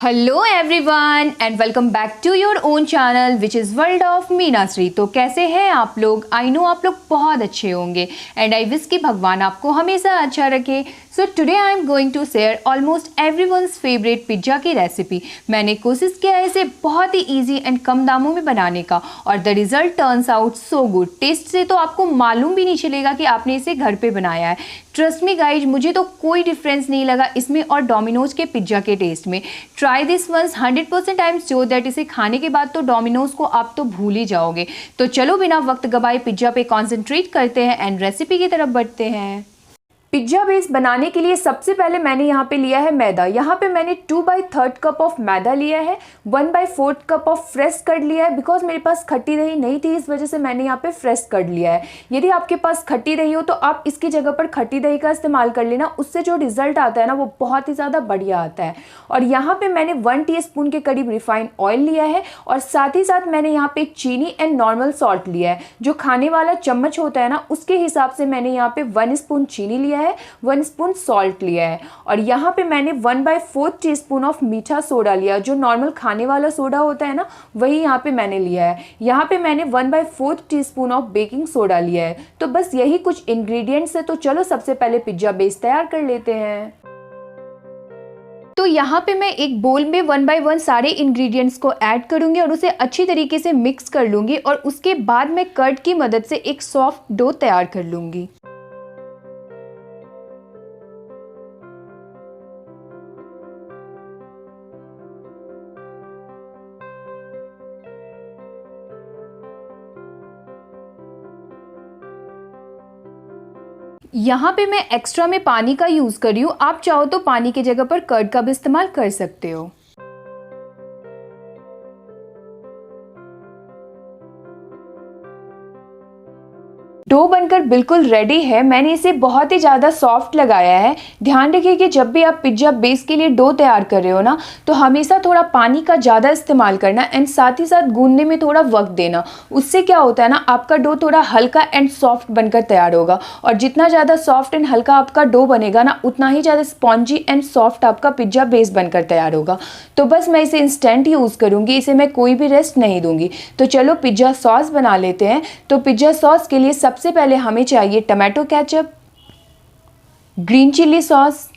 Hello everyone and welcome back to your own channel which is world of Meenashri. तो कैसे हैं आप लोग? आई नो आप लोग बहुत अच्छे होंगे एंड आई विश कि भगवान आपको हमेशा अच्छा रखे। So today I am going to share almost everyone's favourite pizza की रेसिपी। मैंने कोशिश किया है इसे बहुत ही ईजी एंड कम दामों में बनाने का और the result turns out so good. Taste से तो आपको मालूम भी नहीं चलेगा कि आपने इसे घर पे बनाया है। ट्रस्ट मी गाइज, मुझे तो कोई डिफरेंस नहीं लगा इसमें और डोमिनोज के पिज्ज़ा के टेस्ट में। Try this once 100% I am sure that इसे खाने के बाद तो डोमिनोज को आप तो भूल ही जाओगे। तो चलो बिना वक्त गवाए पिज्ज़ा पे कॉन्सेंट्रेट करते हैं एंड रेसिपी की तरफ बढ़ते हैं। पिज्ज़ा बेस बनाने के लिए सबसे पहले मैंने यहाँ पे लिया है मैदा। यहाँ पे मैंने 2/3 कप ऑफ मैदा लिया है, 1/4 कप ऑफ फ्रेश कर्ड लिया है। बिकॉज मेरे पास खट्टी दही नहीं थी इस वजह से मैंने यहाँ पे फ्रेश कर्ड लिया है। यदि आपके पास खट्टी दही हो तो आप इसकी जगह पर खट्टी दही का इस्तेमाल कर लेना, उससे जो रिजल्ट आता है ना वो बहुत ही ज़्यादा बढ़िया आता है। और यहाँ पे मैंने 1 टीस्पून के करीब रिफाइंड ऑयल लिया है और साथ ही साथ मैंने यहाँ पे चीनी एंड नॉर्मल सॉल्ट लिया है। जो खाने वाला चम्मच होता है ना उसके हिसाब से मैंने यहाँ पे 1 स्पून चीनी लिया है, 1 स्पून सॉल्ट लिया है और यहाँ पे मैंने 1/4 टीस्पून ऑफ मीठा सोडा लिया। जो नॉर्मल खाने वाला सोडा होता है ना वही यहाँ पे मैंने लिया है। यहाँ पे मैंने 1/4 टीस्पून ऑफ बेकिंग सोडा लिया है। तो बस यही कुछ इंग्रेडिएंट्स है। तो चलो सबसे पहले पिज्ज़ा बेस तैयार कर लेते हैं। तो यहाँ पे मैं एक बोल में 1 बाय 1 सारे इंग्रेडिएंट्स को ऐड करूँगी और उसे अच्छी तरीके से मिक्स कर लूँगी और उसके बाद मैं कर्ड की मदद से एक सॉफ्ट डो तैयार कर लूँगी। यहाँ पे मैं एक्स्ट्रा में पानी का यूज़ कर रही हूँ। आप चाहो तो पानी की जगह पर कर्ड का भी इस्तेमाल कर सकते हो। डो बनकर बिल्कुल रेडी है। मैंने इसे बहुत ही ज़्यादा सॉफ्ट लगाया है। ध्यान रखिए कि जब भी आप पिज्ज़ा बेस के लिए डो तैयार कर रहे हो ना तो हमेशा थोड़ा पानी का ज़्यादा इस्तेमाल करना एंड साथ ही साथ गूंदने में थोड़ा वक्त देना। उससे क्या होता है ना, आपका डो थोड़ा हल्का एंड सॉफ्ट बनकर तैयार होगा और जितना ज़्यादा सॉफ्ट एंड हल्का आपका डो बनेगा ना उतना ही ज़्यादा स्पॉन्जी एंड सॉफ्ट आपका पिज्ज़ा बेस बनकर तैयार होगा। तो बस मैं इसे इंस्टेंट यूज़ करूँगी, इसे मैं कोई भी रेस्ट नहीं दूँगी। तो चलो पिज्ज़ा सॉस बना लेते हैं। तो पिज्ज़ा सॉस के लिए सबसे पहले हमें चाहिए tomato ketchup, green chilli sauce,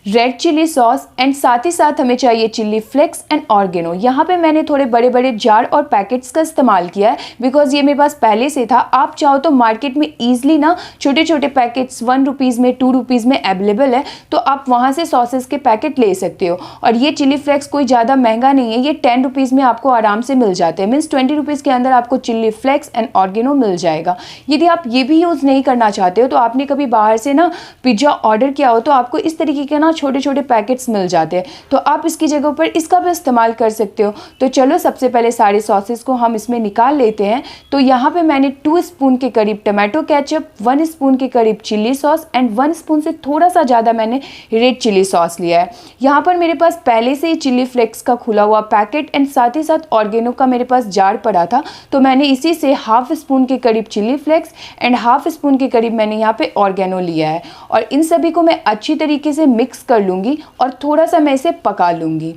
red chilli sauce and साथ ही साथ हमें चाहिए चिल्ली फ्लेक्स एंड ऑर्गेनो। यहाँ पे मैंने थोड़े बड़े बड़े जार और पैकेट्स का इस्तेमाल किया है बिकॉज ये मेरे पास पहले से था। आप चाहो तो मार्केट में ईजिली ना छोटे छोटे पैकेट्स 1 रुपीज़ में 2 रुपीज़ में अवेलेबल है, तो आप वहाँ से सॉसेस के पैकेट ले सकते हो। और ये चिल्ली फ्लेक्स कोई ज़्यादा महंगा नहीं है, ये 10 रुपीज़ में आपको आराम से मिल जाते हैं। मीन्स 20 रुपीज़ के अंदर आपको चिल्ली फ्लेक्स एंड ऑर्गेनो मिल जाएगा। यदि आप ये भी यूज़ नहीं करना चाहते हो तो आपने कभी बाहर से ना पिज्ज़ा ऑर्डर किया हो तो आपको इस तरीके के ना छोटे छोटे पैकेट्स मिल जाते हैं, तो आप इसकी जगह पर इसका भी इस्तेमाल कर सकते हो। तो चलो सबसे पहले सारे सॉसेस को हम इसमें निकाल लेते हैं। तो यहाँ पे मैंने 2 स्पून के करीब टमाटो केचप, 1 स्पून के करीब चिल्ली सॉस एंड 1 स्पून से थोड़ा सा ज़्यादा मैंने रेड चिली सॉस लिया है। यहाँ पर मेरे पास पहले से ही चिल्ली फ्लेक्स का खुला हुआ पैकेट एंड साथ ही साथ ऑर्गेनो का मेरे पास जार पड़ा था, तो मैंने इसी से ½ स्पून के करीब चिल्ली फ्लेक्स एंड ½ स्पून के करीब मैंने यहाँ पे ऑर्गेनो लिया है और इन सभी को मैं अच्छी तरीके से मिक्स कर लूँगी और थोड़ा सा मैं इसे पका लूंगी।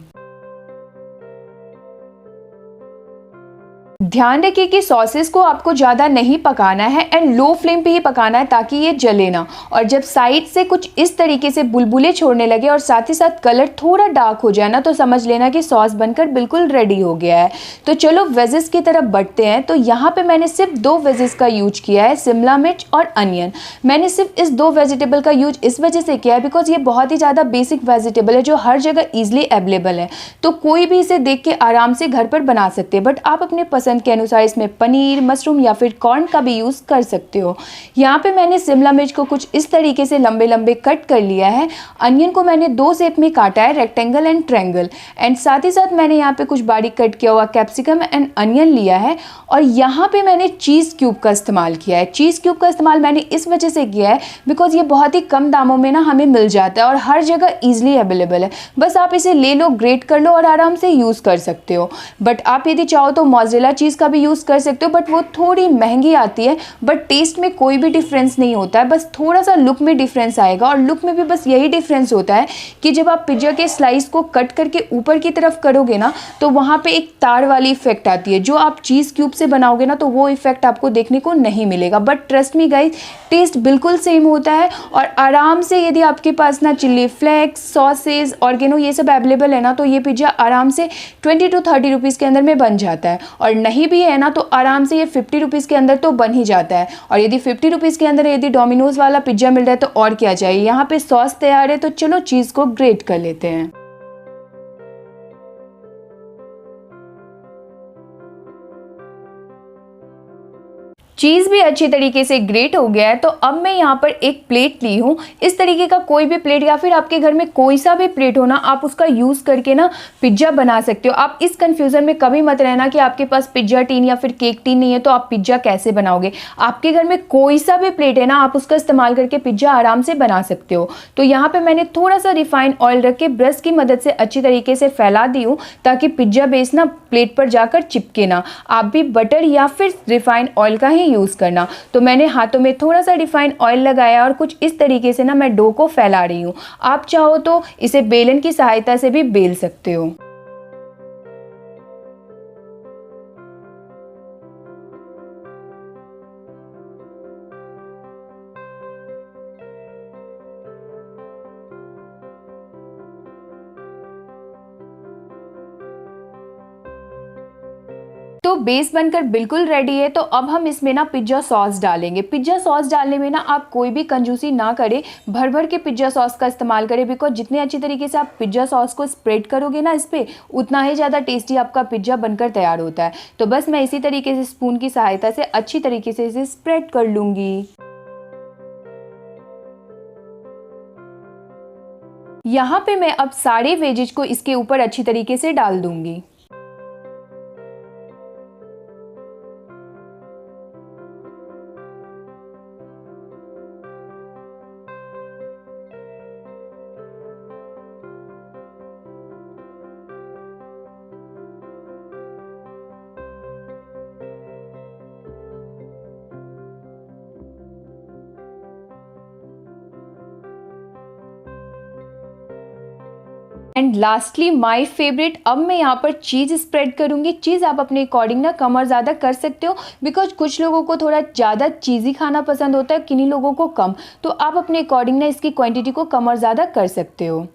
ध्यान रखिए कि सॉसेस को आपको ज़्यादा नहीं पकाना है एंड लो फ्लेम पे ही पकाना है ताकि ये जले ना। और जब साइड से कुछ इस तरीके से बुलबुले छोड़ने लगे और साथ ही साथ कलर थोड़ा डार्क हो जाए ना तो समझ लेना कि सॉस बनकर बिल्कुल रेडी हो गया है। तो चलो वेजेस की तरफ बढ़ते हैं। तो यहाँ पे मैंने सिर्फ 2 वेजेस का यूज किया है, शिमला मिर्च और अनियन। मैंने सिर्फ इस 2 वेजिटेबल का यूज इस वजह से किया है बिकॉज ये बहुत ही ज़्यादा बेसिक वेजिटेबल है जो हर जगह ईजिली अवेलेबल है, तो कोई भी इसे देख के आराम से घर पर बना सकते हैं। बट आप अपने पसंद के अनुसार इसमें पनीर, मशरूम या फिर कॉर्न का भी यूज़ कर सकते हो। यहाँ पे मैंने शिमला मिर्च को कुछ इस तरीके से लंबे लंबे कट कर लिया है। अनियन को मैंने 2 शेप में काटा है, रेक्टेंगल एंड ट्रायंगल। एंड साथ ही साथ मैंने यहाँ पे कुछ बारीक कट किया हुआ कैप्सिकम एंड अनियन लिया है और यहाँ पे मैंने चीज़ क्यूब का इस्तेमाल किया है। चीज़ क्यूब का इस्तेमाल मैंने इस वजह से किया है बिकॉज ये बहुत ही कम दामों में ना हमें मिल जाता है और हर जगह ईजिली अवेलेबल है। बस आप इसे ले लो, ग्रेट कर लो और आराम से यूज़ कर सकते हो। बट आप यदि चाहो तो मोज़रेला चीज़ चीज़ का भी यूज़ कर सकते हो, बट वो थोड़ी महंगी आती है। बट टेस्ट में कोई भी डिफरेंस नहीं होता है, बस थोड़ा सा लुक में डिफरेंस आएगा। और लुक में भी बस यही डिफरेंस होता है कि जब आप पिज्ज़ा के स्लाइस को कट करके ऊपर की तरफ करोगे ना, तो वहाँ पे एक तार वाली इफेक्ट आती है। जो आप चीज़ क्यूब से बनाओगे ना, तो वो इफेक्ट आपको देखने को नहीं मिलेगा। But trust me guys, taste बिल्कुल सेम होता है। और आराम से यदि आपके पास ना चिल्ली फ्लेक्स, सॉसेज, ऑर्गेनो ये सब अवेलेबल है ना, तो ये पिज्ज़ा आराम से 20 to 30 रुपीज़ के अंदर में बन जाता है। और नहीं भी है ना, तो आराम से ये 50 रुपीज़ के अंदर तो बन ही जाता है। और यदि 50 रुपीज़ के अंदर यदि डोमिनोज वाला पिज्ज़ा मिल रहा है तो और क्या चाहिए। यहाँ पे सॉस तैयार है, तो चलो चीज़ को ग्रेट कर लेते हैं। चीज़ भी अच्छी तरीके से ग्रेट हो गया है। तो अब मैं यहाँ पर एक प्लेट ली हूँ। इस तरीके का कोई भी प्लेट या फिर आपके घर में कोई सा भी प्लेट हो ना, आप उसका यूज़ करके ना पिज्ज़ा बना सकते हो। आप इस कन्फ्यूज़न में कभी मत रहना कि आपके पास पिज्ज़ा टीन या फिर केक टीन नहीं है तो आप पिज्ज़ा कैसे बनाओगे। आपके घर में कोई सा भी प्लेट है ना, आप उसका इस्तेमाल करके पिज्ज़ा आराम से बना सकते हो। तो यहाँ पर मैंने थोड़ा सा रिफाइंड ऑयल रख के ब्रश की मदद से अच्छी तरीके से फैला दी हूँ, ताकि पिज्ज़ा बेस ना प्लेट पर जाकर चिपके ना। आप भी बटर या फिर रिफाइंड ऑयल का ही यूज़ करना। तो मैंने हाथों में थोड़ा सा रिफाइंड ऑयल लगाया और कुछ इस तरीके से ना मैं डो को फैला रही हूँ। आप चाहो तो इसे बेलन की सहायता से भी बेल सकते हो। तो बेस बनकर बिल्कुल रेडी है। तो अब हम इसमें ना पिज्ज़ा सॉस डालेंगे। पिज्ज़ा सॉस डालने में ना आप कोई भी कंजूसी ना करें, भर भर के पिज्ज़ा सॉस का इस्तेमाल करें। बिकॉज जितने अच्छी तरीके से आप पिज्ज़ा सॉस को स्प्रेड करोगे ना इस पर, उतना ही ज़्यादा टेस्टी आपका पिज्ज़ा बनकर तैयार होता है। तो बस मैं इसी तरीके से स्पून की सहायता से अच्छी तरीके से इसे स्प्रेड कर लूँगी। यहाँ पे मैं अब सारे वेजेज को इसके ऊपर अच्छी तरीके से डाल दूँगी। एंड लास्टली माय फेवरेट, अब मैं यहाँ पर चीज़ स्प्रेड करूँगी। चीज़ आप अपने अकॉर्डिंग ना कम और ज़्यादा कर सकते हो। बिकॉज कुछ लोगों को थोड़ा ज़्यादा चीज़ी खाना पसंद होता है, किन्हीं लोगों को कम। तो आप अपने अकॉर्डिंग ना इसकी क्वांटिटी को कम और ज़्यादा कर सकते हो।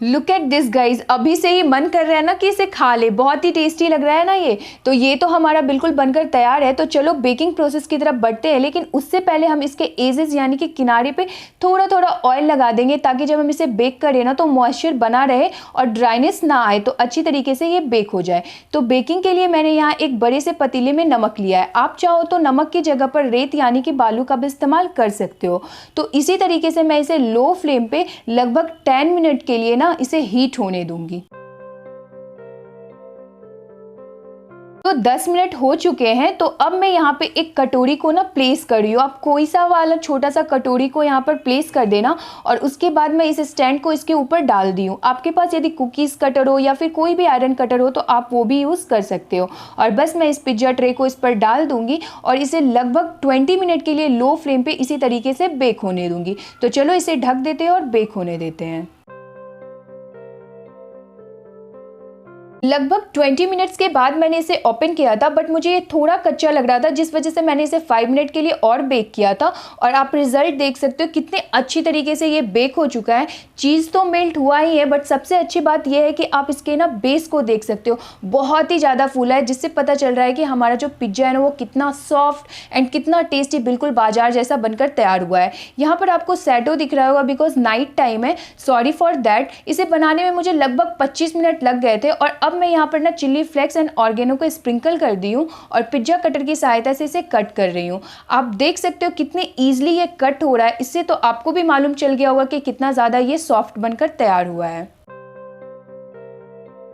लुक एट दिस गाइज, अभी से ही मन कर रहा है ना कि इसे खा ले। बहुत ही टेस्टी लग रहा है ना ये। तो ये तो हमारा बिल्कुल बनकर तैयार है। तो चलो बेकिंग प्रोसेस की तरफ बढ़ते हैं। लेकिन उससे पहले हम इसके एजेस यानी कि किनारे पे थोड़ा थोड़ा ऑयल लगा देंगे, ताकि जब हम इसे बेक करें ना तो मॉइस्चर बना रहे और ड्राइनेस ना आए, तो अच्छी तरीके से ये बेक हो जाए। तो बेकिंग के लिए मैंने यहाँ एक बड़े से पतीले में नमक लिया है। आप चाहो तो नमक की जगह पर रेत यानी कि बालू का भी इस्तेमाल कर सकते हो। तो इसी तरीके से मैं इसे लो फ्लेम पे लगभग 10 मिनट के लिए ना इसे हीट होने दूंगी। तो 10 मिनट हो चुके हैं। तो अब मैं यहाँ पे एक कटोरी को ना प्लेस कर रही हूँ। आप कोई सा वाला छोटा सा कटोरी को यहाँ पर प्लेस कर देना। और उसके बाद मैं इस स्टैंड को इसके ऊपर डाल दी हूँ। आपके पास यदि कुकीज़ कटर हो या फिर कोई भी आयरन कटर हो तो आप वो भी यूज़ कर सकते हो। और बस मैं इस पिज्ज़ा ट्रे को इस पर डाल दूंगी और इसे लगभग 20 मिनट के लिए लो फ्लेम पे इसी तरीके से बेक होने दूंगी। तो चलो इसे ढक देते हैं और बेक होने देते हैं। लगभग 20 मिनट्स के बाद मैंने इसे ओपन किया था, बट मुझे ये थोड़ा कच्चा लग रहा था, जिस वजह से मैंने इसे 5 मिनट के लिए और बेक किया था। और आप रिजल्ट देख सकते हो कितने अच्छी तरीके से ये बेक हो चुका है। चीज़ तो मेल्ट हुआ ही है, बट सबसे अच्छी बात यह है कि आप इसके ना बेस को देख सकते हो, बहुत ही ज़्यादा फूला है, जिससे पता चल रहा है कि हमारा जो पिज्ज़ा है ना वो कितना सॉफ्ट एंड कितना टेस्टी, बिल्कुल बाजार जैसा बनकर तैयार हुआ है। यहाँ पर आपको शैडो दिख रहा होगा बिकॉज नाइट टाइम है, सॉरी फॉर दैट। इसे बनाने में मुझे लगभग 25 मिनट लग गए थे। और अब मैं यहाँ पर ना चिल्ली फ्लेक्स एंड ऑर्गेनो को स्प्रिंकल कर दी हूँ और पिज्जा कटर की सहायता से इसे कट कर रही हूँ। आप देख सकते हो कितने इजीली ये कट हो रहा है। इससे तो आपको भी मालूम चल गया होगा कि कितना ज़्यादा ये सॉफ्ट बनकर तैयार हुआ है।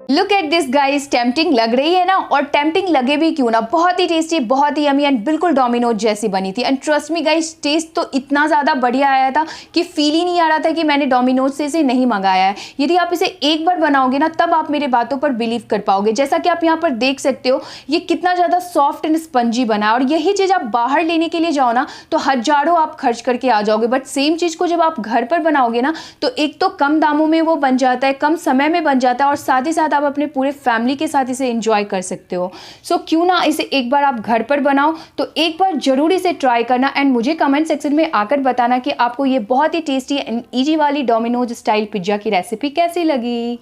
Look at this guys, tempting लग रही है ना, और टेम्पटिंग लगे भी क्यों ना, बहुत ही टेस्टी, बहुत ही यमी एंड बिल्कुल डोमिनोज जैसी बनी थी। And trust me guys, taste तो इतना ज़्यादा बढ़िया आया था कि फील ही नहीं आ रहा था कि मैंने डोमिनोज से इसे नहीं मंगाया है। यदि आप इसे एक बार बनाओगे ना, तब आप मेरे बातों पर बिलीव कर पाओगे। जैसा कि आप यहाँ पर देख सकते हो, ये कितना ज़्यादा सॉफ्ट एंड स्पंजी बना है। और यही चीज़ आप बाहर लेने के लिए जाओ ना, तो हजारों आप खर्च करके आ जाओगे, बट सेम चीज़ को जब आप घर पर बनाओगे ना, तो एक तो कम दामों में वो बन जाता है, कम समय में बन जाता है, और साथ ही साथ आप अपने पूरे फैमिली के साथ इसे एंजॉय कर सकते हो। सो क्यों ना इसे एक बार आप घर पर बनाओ, तो एक बार जरूर इसे ट्राई करना एंड मुझे कमेंट सेक्शन में आकर बताना कि आपको ये बहुत ही टेस्टी एंड इजी वाली डोमिनोज स्टाइल पिज्जा की रेसिपी कैसी लगी।